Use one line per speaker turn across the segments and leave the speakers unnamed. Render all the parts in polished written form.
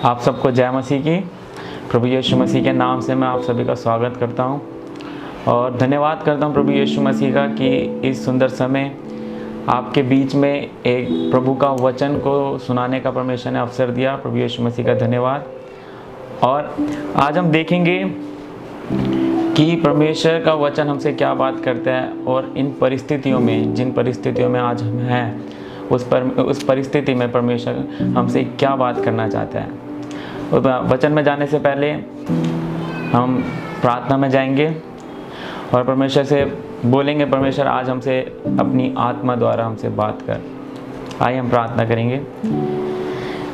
आप सबको जय मसीह की। प्रभु यीशु मसीह के नाम से मैं आप सभी का स्वागत करता हूं और धन्यवाद करता हूं प्रभु यीशु मसीह का कि इस सुंदर समय आपके बीच में एक प्रभु का वचन को सुनाने का परमेश्वर ने अवसर दिया। प्रभु यीशु मसीह का धन्यवाद। और आज हम देखेंगे कि परमेश्वर का वचन हमसे क्या बात करता है और इन परिस्थितियों में, जिन परिस्थितियों में आज हम हैं, उस परिस्थिति में परमेश्वर हमसे क्या बात करना चाहता है। वचन में जाने से पहले हम प्रार्थना में जाएंगे और परमेश्वर से बोलेंगे, परमेश्वर आज हमसे अपनी आत्मा द्वारा हमसे बात कर। आइए हम प्रार्थना करेंगे।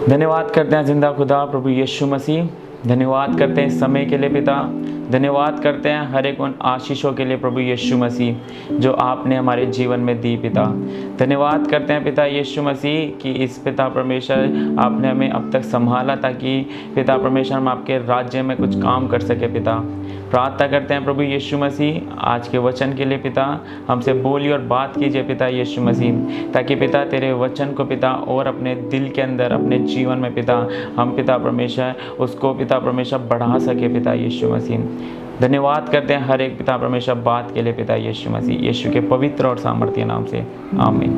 धन्यवाद करते हैं जिंदा खुदा प्रभु यीशु मसीह, धन्यवाद करते हैं इस समय के लिए पिता, धन्यवाद करते हैं हर एक उन आशीषों के लिए प्रभु यीशु मसीह जो आपने हमारे जीवन में दी पिता। धन्यवाद करते हैं पिता यीशु मसीह कि इस पिता परमेश्वर आपने हमें अब तक संभाला ताकि पिता परमेश्वर हम आपके राज्य में कुछ काम कर सके पिता। प्रार्थना करते हैं प्रभु यीशु मसीह आज के वचन के लिए पिता, हमसे बोलिए और बात कीजिए पिता यीशु मसीह, ताकि पिता तेरे वचन को पिता और अपने दिल के अंदर, अपने जीवन में पिता हम पिता परमेश्वर उसको पिता परमेश्वर बढ़ा सके पिता यीशु मसीह। धन्यवाद करते हैं हर एक पिता परमेश्वर बात के लिए पिता यीशु मसीह, यीशु के पवित्र और सामर्थ्य नाम से आमीन।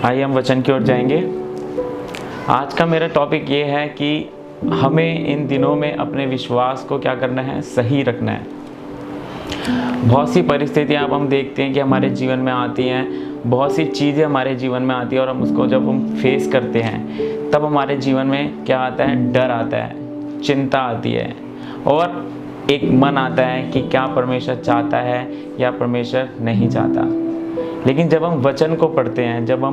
आइए हम वचन की ओर जाएंगे। आज का मेरा टॉपिक ये है कि हमें इन दिनों में अपने विश्वास को क्या करना है, सही रखना है। बहुत सी परिस्थितियां अब हम देखते हैं कि हमारे जीवन में आती हैं, बहुत सी चीज़ें हमारे जीवन में आती है और हम उसको जब हम फेस करते हैं तब हमारे जीवन में क्या आता है, डर आता है, चिंता आती है और एक मन आता है कि क्या परमेश्वर चाहता है या परमेश्वर नहीं चाहता। लेकिन जब हम वचन को पढ़ते हैं, जब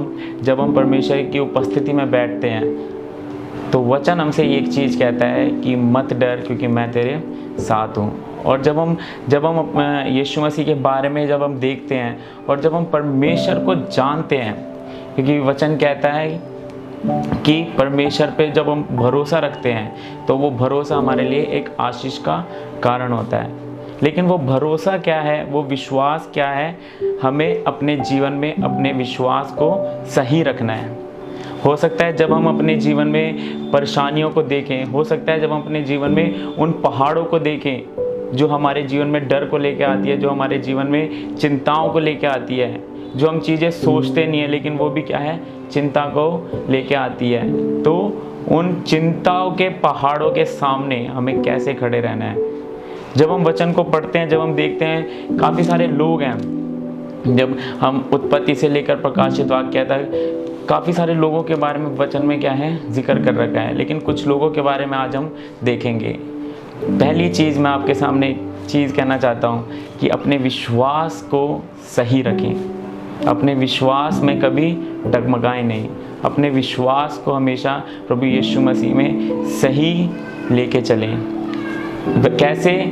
हम परमेश्वर की उपस्थिति में बैठते हैं तो वचन हमसे एक चीज़ कहता है कि मत डर क्योंकि मैं तेरे साथ हूँ। और जब हम यीशु मसीह के बारे में जब हम देखते हैं और जब हम परमेश्वर को जानते हैं, क्योंकि वचन कहता है कि परमेश्वर पे जब हम भरोसा रखते हैं तो वो भरोसा हमारे लिए एक आशीष का कारण होता है। लेकिन वो भरोसा क्या है, वो विश्वास क्या है, हमें अपने जीवन में अपने विश्वास को सही रखना है। हो सकता है जब हम अपने जीवन में परेशानियों को देखें, हो सकता है जब हम अपने जीवन में उन पहाड़ों को देखें जो हमारे जीवन में डर को लेके आती है, जो हमारे जीवन में चिंताओं को लेके आती है, जो हम चीज़ें सोचते नहीं है लेकिन वो भी क्या है, चिंता को लेके आती है। तो उन चिंताओं के पहाड़ों के सामने हमें कैसे खड़े रहना है। जब हम वचन को पढ़ते हैं, जब हम देखते हैं काफ़ी सारे लोग हैं, जब हम उत्पत्ति से लेकर प्रकाशित वाक्य तक काफ़ी सारे लोगों के बारे में वचन में क्या है, जिक्र कर रखा है। लेकिन कुछ लोगों के बारे में आज हम देखेंगे। पहली चीज़ मैं आपके सामने एक चीज़ कहना चाहता हूँ कि अपने विश्वास को सही रखें। अपने विश्वास में कभी डगमगाएं नहीं। अपने विश्वास को हमेशा प्रभु यीशु मसीह में सही लेके चलें। कैसे?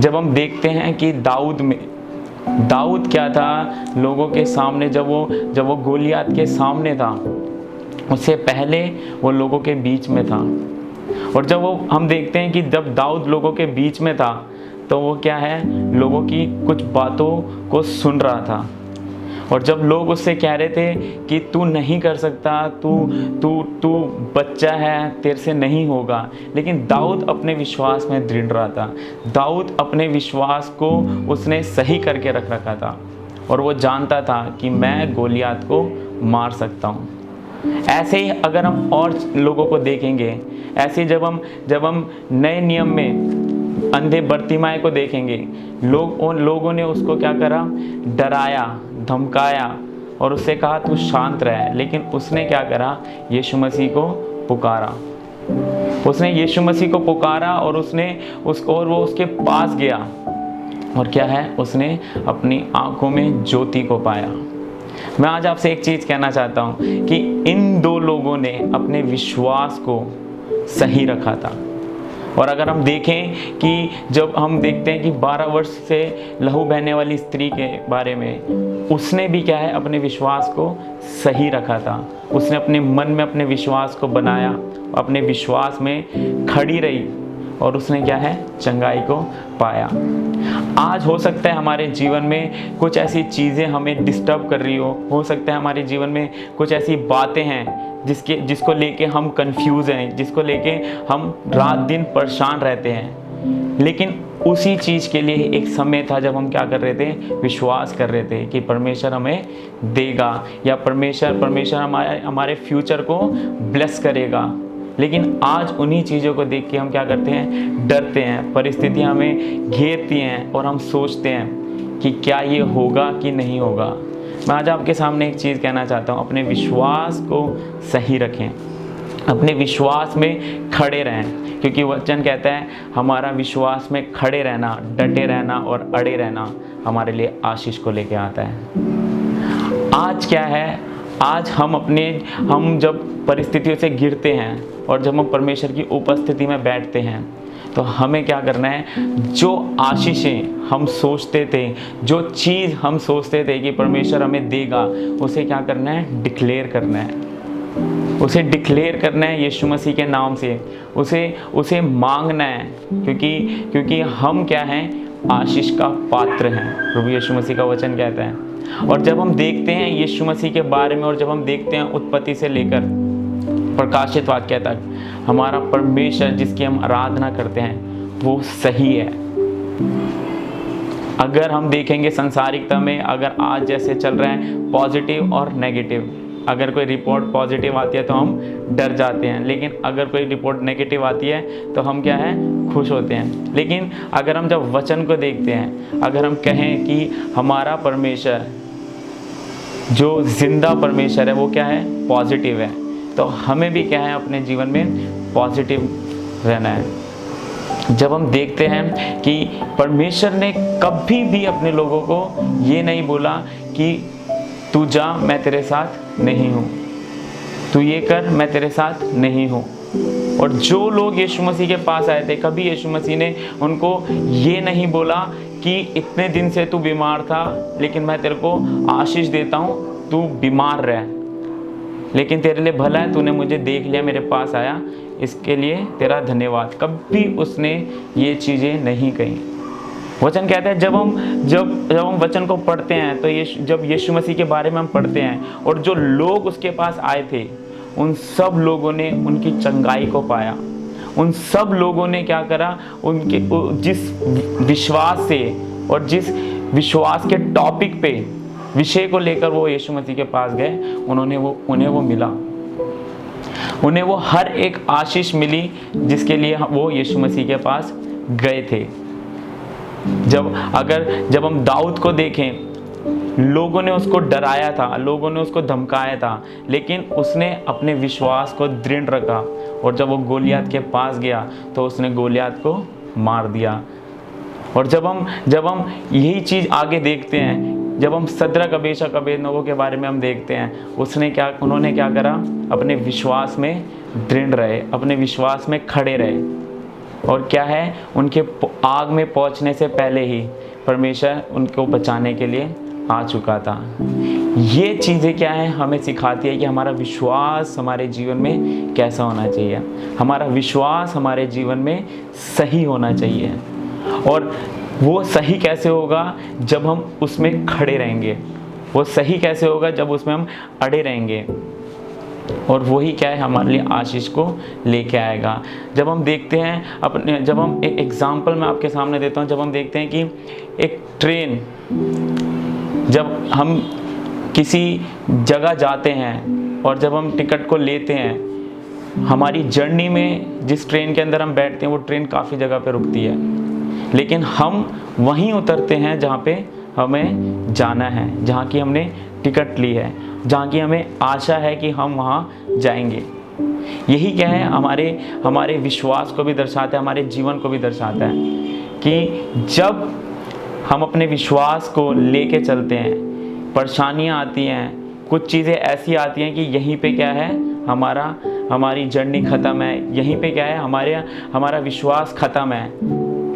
जब हम देखते हैं कि दाऊद क्या था लोगों के सामने, जब वो गोलियात के सामने था, उससे पहले वो लोगों के बीच में था। और जब हम देखते हैं कि जब दाऊद लोगों के बीच में था तो वो क्या है, लोगों की कुछ बातों को सुन रहा था। और जब लोग उससे कह रहे थे कि तू नहीं कर सकता, तू बच्चा है, तेरे से नहीं होगा, लेकिन दाऊद अपने विश्वास में दृढ़ रहा था। दाऊद अपने विश्वास को उसने सही करके रख रखा था और वो जानता था कि मैं गोलियात को मार सकता हूँ। ऐसे ही अगर हम और लोगों को देखेंगे, ऐसे जब हम नए नियम में अंधे बर्तिमाई को देखेंगे, उन लोगों ने उसको क्या करा, डराया, धमकाया और उससे कहा तू शांत रह। लेकिन उसने क्या करा, यीशु मसीह को पुकारा। उसने यीशु मसीह को पुकारा और वो उसके पास गया और क्या है, उसने अपनी आंखों में ज्योति को पाया। मैं आज आपसे एक चीज़ कहना चाहता हूँ कि इन दो लोगों ने अपने विश्वास को सही रखा था। और अगर हम देखें कि जब हम देखते हैं कि 12 वर्ष से लहू बहने वाली स्त्री के बारे में, उसने भी क्या है, अपने विश्वास को सही रखा था। उसने अपने मन में अपने विश्वास को बनाया, अपने विश्वास में खड़ी रही और उसने क्या है, चंगाई को पाया। आज हो सकता है हमारे जीवन में कुछ ऐसी चीज़ें हमें डिस्टर्ब कर रही हो सकता है हमारे जीवन में कुछ ऐसी बातें हैं जिसको लेके हम कंफ्यूज हैं, जिसको लेके हम रात दिन परेशान रहते हैं। लेकिन उसी चीज़ के लिए एक समय था जब हम क्या कर रहे थे, विश्वास कर रहे थे कि परमेश्वर हमें देगा या परमेश्वर हमारे फ्यूचर को ब्लेस करेगा। लेकिन आज उन्हीं चीज़ों को देख के हम क्या करते हैं, डरते हैं, परिस्थितियाँ हमें घेरती हैं और हम सोचते हैं कि क्या ये होगा कि नहीं होगा। मैं आज आपके सामने एक चीज़ कहना चाहता हूँ, अपने विश्वास को सही रखें, अपने विश्वास में खड़े रहें, क्योंकि वचन कहता है हमारा विश्वास में खड़े रहना, डटे रहना और अड़े रहना हमारे लिए आशीष को लेके आता है। आज क्या है, आज हम जब परिस्थितियों से घिरते हैं और जब हम परमेश्वर की उपस्थिति में बैठते हैं तो हमें क्या करना है, जो आशीषें हम सोचते थे, जो चीज़ हम सोचते थे कि परमेश्वर हमें देगा, उसे क्या करना है, डिक्लेयर करना है। उसे डिक्लेयर करना है यीशु मसीह के नाम से, उसे मांगना है, क्योंकि हम क्या हैं, आशीष का पात्र हैं। प्रभु यीशु मसीह का वचन कहता है। और जब हम देखते हैं यीशु मसीह के बारे में और जब हम देखते हैं उत्पत्ति से लेकर प्रकाशित वाक्य तक, हमारा परमेश्वर जिसकी हम आराधना करते हैं वो सही है। अगर हम देखेंगे संसारिकता में, अगर आज जैसे चल रहा है पॉजिटिव और नेगेटिव, अगर कोई रिपोर्ट पॉजिटिव आती है तो हम डर जाते हैं, लेकिन अगर कोई रिपोर्ट नेगेटिव आती है तो हम क्या है, खुश होते हैं। लेकिन अगर हम जब वचन को देखते हैं, अगर हम कहें कि हमारा परमेश्वर जो जिंदा परमेश्वर है वो क्या है, पॉजिटिव है, तो हमें भी क्या है, अपने जीवन में पॉजिटिव रहना है। जब हम देखते हैं कि परमेश्वर ने कभी भी अपने लोगों को ये नहीं बोला कि तू जा, मैं तेरे साथ नहीं हूँ, तू ये कर, मैं तेरे साथ नहीं हूँ। और जो लोग यीशु मसीह के पास आए थे, कभी यीशु मसीह ने उनको ये नहीं बोला कि इतने दिन से तू बीमार था, लेकिन मैं तेरे को आशीष देता हूँ, तू बीमार रह, लेकिन तेरे लिए भला है, तूने मुझे देख लिया, मेरे पास आया, इसके लिए तेरा धन्यवाद। कभी उसने ये चीज़ें नहीं कही। वचन कहता है जब हम वचन को पढ़ते हैं तो जब यीशु मसीह के बारे में हम पढ़ते हैं और जो लोग उसके पास आए थे, उन सब लोगों ने उनकी चंगाई को पाया। उन सब लोगों ने क्या करा, उनके जिस विश्वास से और जिस विश्वास के टॉपिक पे, विषय को लेकर वो यीशु मसीह के पास गए, उन्हें वो मिला, उन्हें वो हर एक आशीष मिली जिसके लिए वो यीशु मसीह के पास गए थे। जब हम दाऊद को देखें, लोगों ने उसको डराया था, लोगों ने उसको धमकाया था, लेकिन उसने अपने विश्वास को दृढ़ रखा और जब वो गोलियत के पास गया तो उसने गोलियत को मार दिया। और जब हम यही चीज़ आगे देखते हैं, जब हम सद्रक मेशक अबेदनगो के बारे में हम देखते हैं, उन्होंने क्या करा, अपने विश्वास में दृढ़ रहे, अपने विश्वास में खड़े रहे। और क्या है, उनके आग में पहुंचने से पहले ही परमेश्वर उनको बचाने के लिए आ चुका था। ये चीज़ें क्या है, हमें सिखाती है कि हमारा विश्वास हमारे जीवन में कैसा होना चाहिए। हमारा विश्वास हमारे जीवन में सही होना चाहिए। और वो सही कैसे होगा, जब हम उसमें खड़े रहेंगे। वो सही कैसे होगा, जब उसमें हम अड़े रहेंगे। और वही क्या है, हमारे लिए आशीष को लेके आएगा। जब हम देखते हैं जब हम एक एग्जाम्पल मैं आपके सामने देता हूँ, जब हम देखते हैं कि एक ट्रेन, जब हम किसी जगह जाते हैं और जब हम टिकट को लेते हैं, हमारी जर्नी में जिस ट्रेन के अंदर हम बैठते हैं वो ट्रेन काफ़ी जगह पे रुकती है, लेकिन हम वहीं उतरते हैं जहाँ पे हमें जाना है, जहाँ की हमने टिकट ली है, जहाँ की हमें आशा है कि हम वहाँ जाएंगे। यही क्या है, हमारे विश्वास को भी दर्शाता है, हमारे जीवन को भी दर्शाता है कि जब हम अपने विश्वास को लेके चलते हैं, परेशानियाँ आती हैं, कुछ चीज़ें ऐसी आती हैं कि यहीं पे क्या है, हमारी जर्नी ख़त्म है, यहीं पे क्या है, हमारा विश्वास ख़त्म है।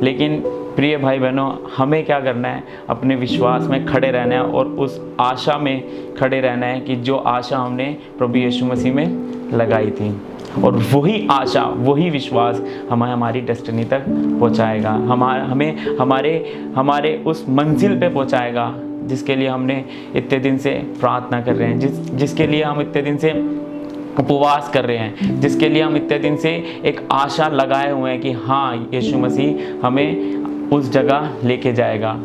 लेकिन प्रिय भाई बहनों, हमें क्या करना है, अपने विश्वास में खड़े रहना है और उस आशा में खड़े रहना है कि जो आशा हमने प्रभु यीशु मसीह में लगाई थी। और वही आशा, वही विश्वास हमें हमारी डेस्टिनी तक पहुंचाएगा, हमें हमारे उस मंजिल पे पहुंचाएगा जिसके लिए हमने इतने दिन से प्रार्थना कर रहे हैं, जिसके लिए हम इतने दिन से उपवास कर रहे हैं, जिसके लिए हम इतने दिन से एक आशा लगाए हुए हैं कि हाँ, यीशु मसीह हमें उस जगह लेके जाएगा।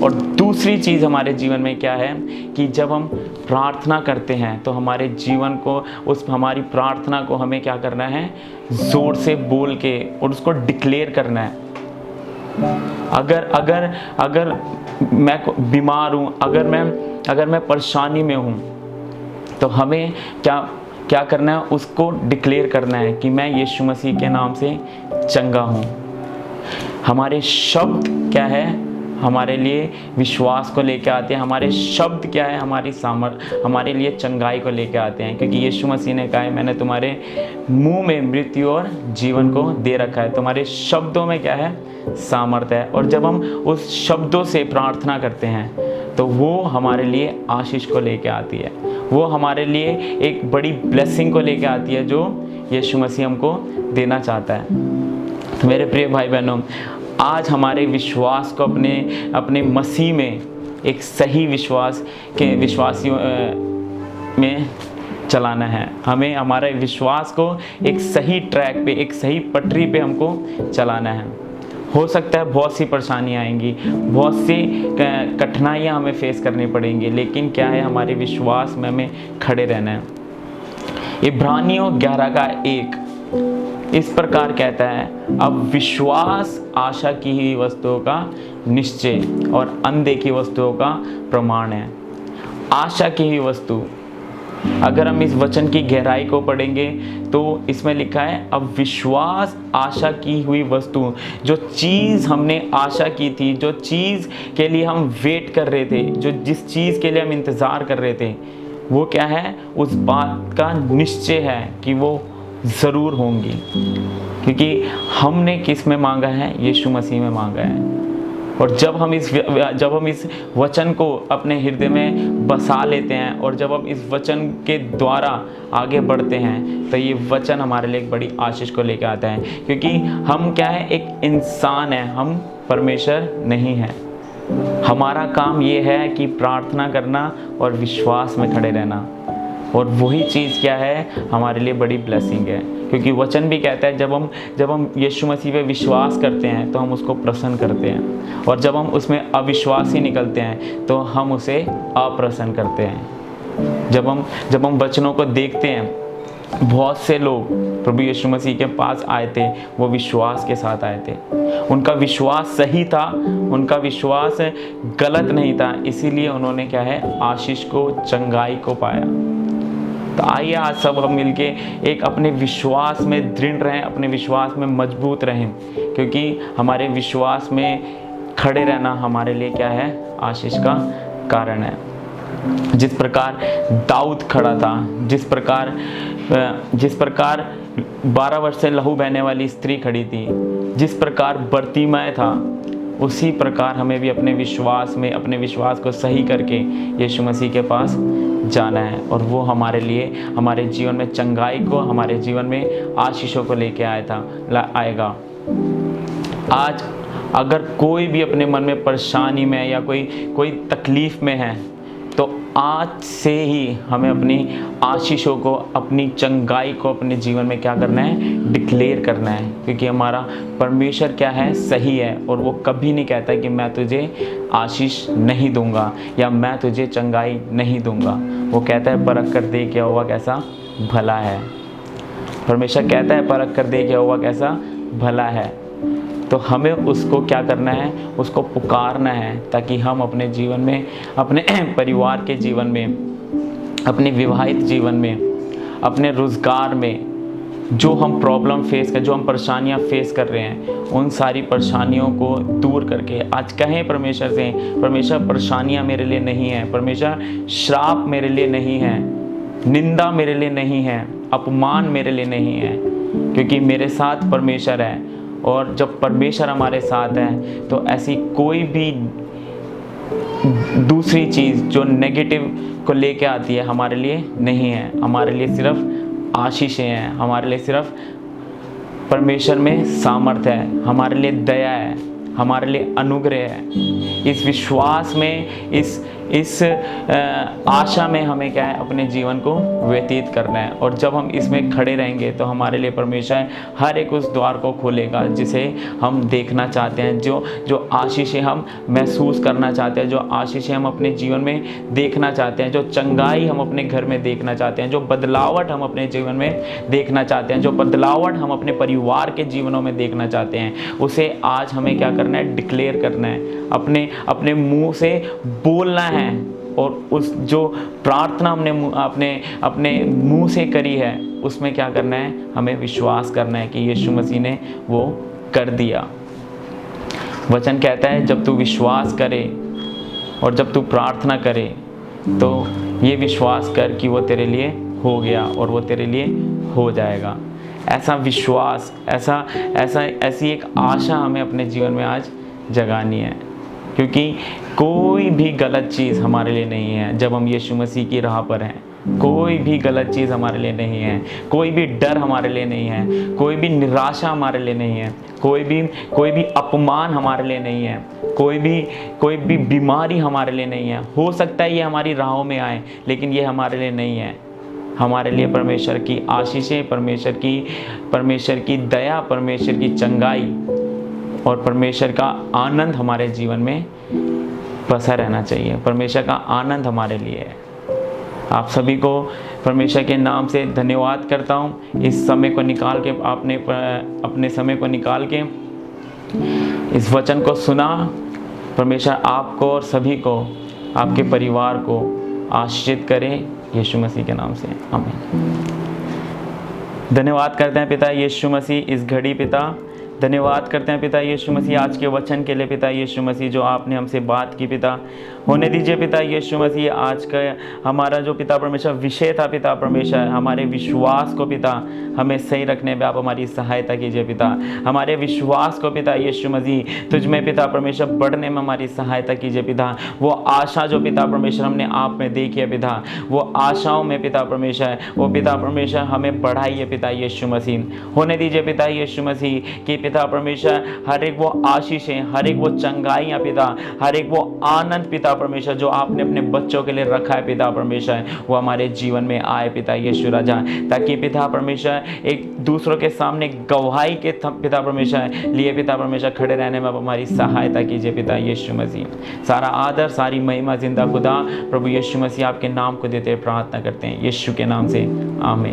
और दूसरी चीज़ हमारे जीवन में क्या है कि जब हम प्रार्थना करते हैं तो हमारे जीवन को, हमारी प्रार्थना को हमें क्या करना है, ज़ोर से बोल के और उसको डिक्लेयर करना है। अगर मैं बीमार हूँ, अगर मैं परेशानी में हूँ, तो हमें क्या करना है, उसको डिक्लेयर करना है कि मैं यीशु मसीह के नाम से चंगा हूँ। हमारे शब्द क्या है, हमारे लिए विश्वास को लेके आते हैं। हमारे शब्द क्या है, हमारे लिए चंगाई को लेके आते हैं, क्योंकि यीशु मसीह ने कहा है, मैंने तुम्हारे मुंह में मृत्यु और जीवन को दे रखा है। तुम्हारे शब्दों में क्या है, सामर्थ्य है। और जब हम उस शब्दों से प्रार्थना करते हैं तो वो हमारे लिए आशीष को लेके आती है, वो हमारे लिए एक बड़ी ब्लेसिंग को लेके आती है जो यीशु मसीह हमको देना चाहता है। तो मेरे प्रिय भाई बहनों, आज हमारे विश्वास को अपने मसीह में एक सही विश्वासियों में चलाना है। हमें हमारे विश्वास को एक सही ट्रैक पे, एक सही पटरी पे हमको चलाना है। हो सकता है बहुत सी परेशानियाँ आएंगी, बहुत सी कठिनाइयाँ हमें फेस करनी पड़ेंगी, लेकिन क्या है, हमारे विश्वास में हमें खड़े रहना है। इब्रानियों 11:1 इस प्रकार कहता है, अब विश्वास आशा की हुई वस्तुओं का निश्चय और अनदेखी वस्तुओं का प्रमाण है। आशा की हुई वस्तु, अगर हम इस वचन की गहराई को पढ़ेंगे तो इसमें लिखा है, अब विश्वास आशा की हुई वस्तु, जो चीज़ हमने आशा की थी, जो चीज़ के लिए हम वेट कर रहे थे, जिस चीज़ के लिए हम इंतज़ार कर रहे थे, वो क्या है, उस बात का निश्चय है कि वो ज़रूर होंगी, क्योंकि हमने किस में मांगा है, यीशु मसीह में मांगा है। और जब हम इस वचन को अपने हृदय में बसा लेते हैं और जब हम इस वचन के द्वारा आगे बढ़ते हैं तो ये वचन हमारे लिए एक बड़ी आशीष को लेकर आता है, क्योंकि हम क्या है, एक इंसान है, हम परमेश्वर नहीं हैं। हमारा काम ये है कि प्रार्थना करना और विश्वास में खड़े रहना, और वही चीज़ क्या है, हमारे लिए बड़ी ब्लेसिंग है। क्योंकि वचन भी कहता है, जब हम यीशु मसीह पे विश्वास करते हैं तो हम उसको प्रसन्न करते हैं, और जब हम उसमें अविश्वासी निकलते हैं तो हम उसे अप्रसन्न करते हैं। जब हम वचनों को देखते हैं, बहुत से लोग प्रभु यीशु मसीह के पास आए थे, वो विश्वास के साथ आए थे, उनका विश्वास सही था, उनका विश्वास गलत नहीं था, इसीलिए उन्होंने क्या है, आशीष को, चंगाई को पाया। तो आइए आज सब हम मिलके एक अपने विश्वास में दृढ़ रहें, अपने विश्वास में मजबूत रहें, क्योंकि हमारे विश्वास में खड़े रहना हमारे लिए क्या है, आशीष का कारण है। जिस प्रकार दाऊद खड़ा था, जिस प्रकार 12 वर्ष से लहू बहने वाली स्त्री खड़ी थी, जिस प्रकार बर्तिमय था, उसी प्रकार हमें भी अपने विश्वास को सही करके यीशु मसीह के पास जाना है, और वो हमारे लिए, हमारे जीवन में चंगाई को, हमारे जीवन में आशीषों को लेके आएगा। आज अगर कोई भी अपने मन में परेशानी में या कोई तकलीफ में है, तो आज से ही हमें अपनी आशीषों को, अपनी चंगाई को अपने जीवन में क्या करना है, डिक्लेयर करना है, क्योंकि हमारा परमेश्वर क्या है, सही है, और वो कभी नहीं कहता कि मैं तुझे आशीष नहीं दूंगा या मैं तुझे चंगाई नहीं दूंगा। वो कहता है, परख कर देख यहोवा कैसा भला है। परमेश्वर कहता है, परख कर देख यहोवा कैसा भला है। तो हमें उसको क्या करना है, उसको पुकारना है, ताकि हम अपने जीवन में, अपने परिवार के जीवन में, अपने विवाहित जीवन में, अपने रोज़गार में जो हम जो हम परेशानियां फेस कर रहे हैं, उन सारी परेशानियों को दूर करके आज कहें परमेश्वर से, परमेश्वर परेशानियां मेरे लिए नहीं है, परमेश्वर श्राप मेरे लिए नहीं है, निंदा मेरे लिए नहीं है, अपमान मेरे लिए नहीं है, क्योंकि मेरे साथ परमेश्वर है। और जब परमेश्वर हमारे साथ है तो ऐसी कोई भी दूसरी चीज़ जो नेगेटिव को लेके आती है हमारे लिए नहीं है, हमारे लिए सिर्फ आशीषें हैं, हमारे लिए सिर्फ परमेश्वर में सामर्थ्य है, हमारे लिए दया है, हमारे लिए अनुग्रह है। इस विश्वास में, इस आशा में हमें क्या है, अपने जीवन को व्यतीत करना है। और जब हम इसमें खड़े रहेंगे तो हमारे लिए परमेश्वर हर एक उस द्वार को खोलेगा जिसे हम देखना चाहते हैं, जो आशीषें हम महसूस करना चाहते हैं, जो आशीषें हम अपने जीवन में देखना चाहते हैं, जो चंगाई हम अपने घर में देखना चाहते हैं, जो बदलावट हम अपने जीवन में देखना चाहते हैं, जो बदलावट हम अपने परिवार के जीवनों में देखना चाहते हैं, उसे आज हमें क्या करना है, डिक्लेयर करना है, अपने मुंह से बोलना है। और उस जो प्रार्थना हमने अपने मुंह से करी है, उसमें क्या करना है, हमें विश्वास करना है कि यीशु मसीह ने वो कर दिया। वचन कहता है जब तू विश्वास करे और जब तू प्रार्थना करे तो ये विश्वास कर कि वो तेरे लिए हो गया और वो तेरे लिए हो जाएगा। ऐसा विश्वास, ऐसी एक आशा हमें अपने जीवन में आज जगानी है, क्योंकि कोई भी गलत चीज़ हमारे लिए नहीं है जब हम यीशु मसीह की राह पर हैं। कोई भी गलत चीज़ हमारे लिए नहीं है, कोई भी डर हमारे लिए नहीं है, कोई भी निराशा हमारे लिए नहीं है, कोई भी अपमान हमारे लिए नहीं है, कोई भी बीमारी हमारे लिए नहीं है। हो सकता है ये हमारी राहों में आए, लेकिन ये हमारे लिए नहीं है। हमारे लिए परमेश्वर की आशीषें, परमेश्वर की दया, परमेश्वर की चंगाई और परमेश्वर का आनंद हमारे जीवन में बसा रहना चाहिए। परमेश्वर का आनंद हमारे लिए है। आप सभी को परमेश्वर के नाम से धन्यवाद करता हूँ। इस समय को निकाल के आपने अपने समय को निकाल के इस वचन को सुना। परमेश्वर आपको और सभी को, आपके परिवार को आशीषित करे यीशु मसीह के नाम से, आमीन। धन्यवाद करते हैं पिता यीशु मसीह इस घड़ी, पिता धन्यवाद करते हैं पिता यीशु मसीह आज के वचन के लिए। पिता यीशु मसीह जो आपने हमसे बात की, पिता होने दीजिए पिता यीशु मसीह। आज का हमारा जो पिता परमेश्वर विषय था, पिता परमेश्वर हमारे विश्वास को पिता हमें सही रखने में आप हमारी सहायता कीजिए पिता। हमारे विश्वास को पिता यीशु मसीह तुझ में पिता परमेश्वर बढ़ने में हमारी सहायता कीजिए पिता। वो आशा जो पिता परमेश्वर हमने आप में देखी है पिता, वो आशाओं में पिता परमेश्वर, वो पिता परमेश्वर हमें बढ़ाइए पिता यीशु मसीह। होने दीजिए पिता यीशु मसीह कि पिता परमेश्वर हर एक वो आशीषें, हर एक वो चंगाइयाँ पिता, हर एक वो आनंद पिता परमेश्वर जो आपने अपने बच्चों के लिए रखा है पिता परमेश्वर, वो हमारे जीवन में आए पिता यीशु राजा, ताकि पिता परमेश्वर एक दूसरों के सामने गवाही के पिता परमेश्वर लिए पिता परमेश्वर खड़े रहने में आप हमारी सहायता कीजिए पिता यीशु मसीह। सारा आदर, सारी महिमा जिंदा खुदा प्रभु यीशु मसीह आपके नाम को देते प्रार्थना करते हैं यीशु के नाम से, आमीन।